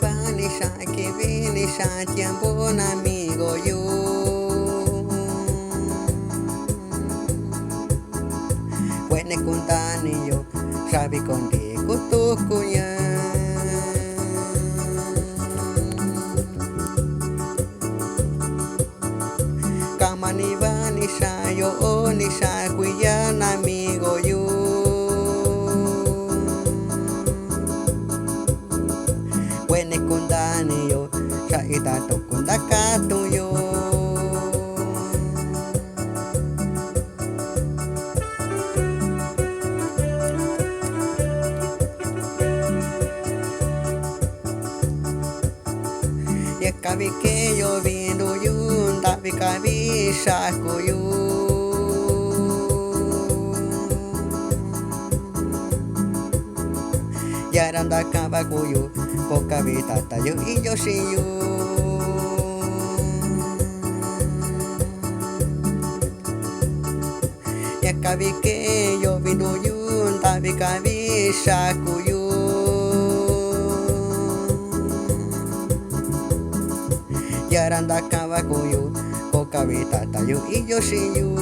vanisha, que vinisha, quien buen amigo yo. Buene kuntani yo, sabi kondi kutukuya. Kamani vanisha yo, onisha, kuyan amigo yo. Buene kundani yo, sa itato kundakato yo. Yakabi que yo vino yun, tabi kabi shako yo. Yaranda kabakuyo, kokabi tatayo iyo shiyo. Yakabi que yo vino yun, tabi kabi shako yo. Yaranda kabakuyo, kokabi tatayo iyo shiyo.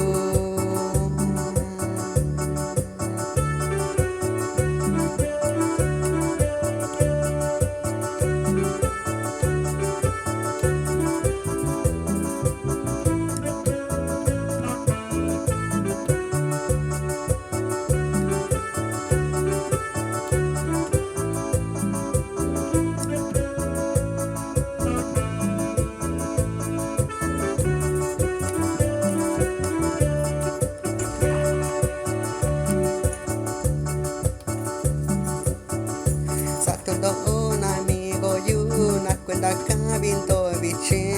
Un amigo y una cuenta cabinto vichin.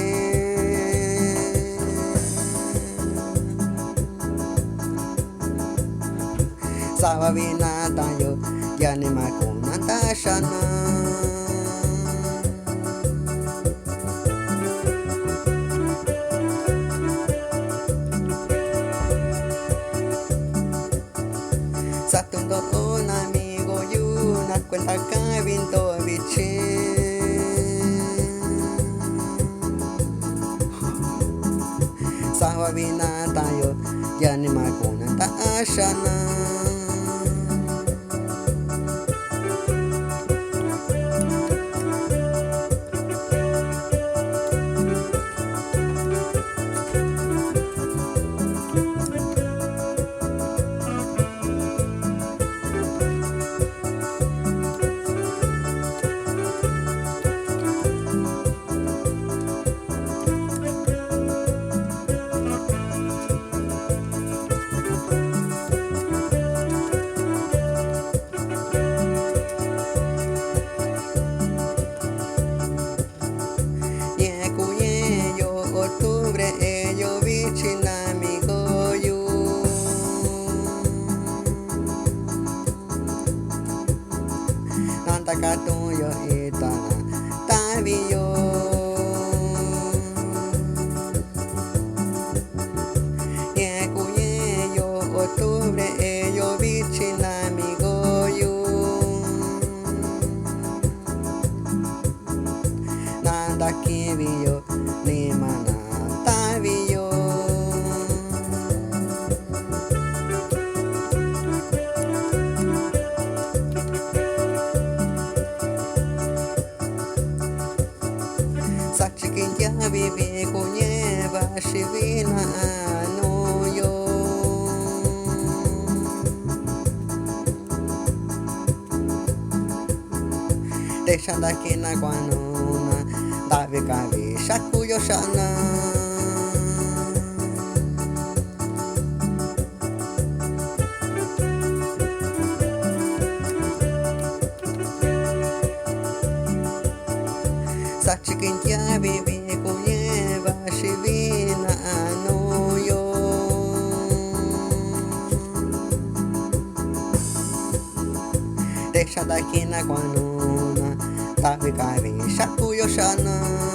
Saba binata yo, yani makuna shana. Satundo un amigo y una cuenta cabinto vichin. Sawa binata yo, yani makuna shana. Ello vichin amigo yo. Nanta katuyo itana tabiyo. Yekuye yo octubre ello vichin amigo yo. Nanda kibiyo ni mana tabiyo. Sachikin ya bibi kunyeva shivina ano yo. Deshanda kina kwanuna, davi kavi shakuyo shana. Sachikin ya bibi kunyeva shivina ano yo. Deshanda kina kwanuna, davi kavi shakuyo shana.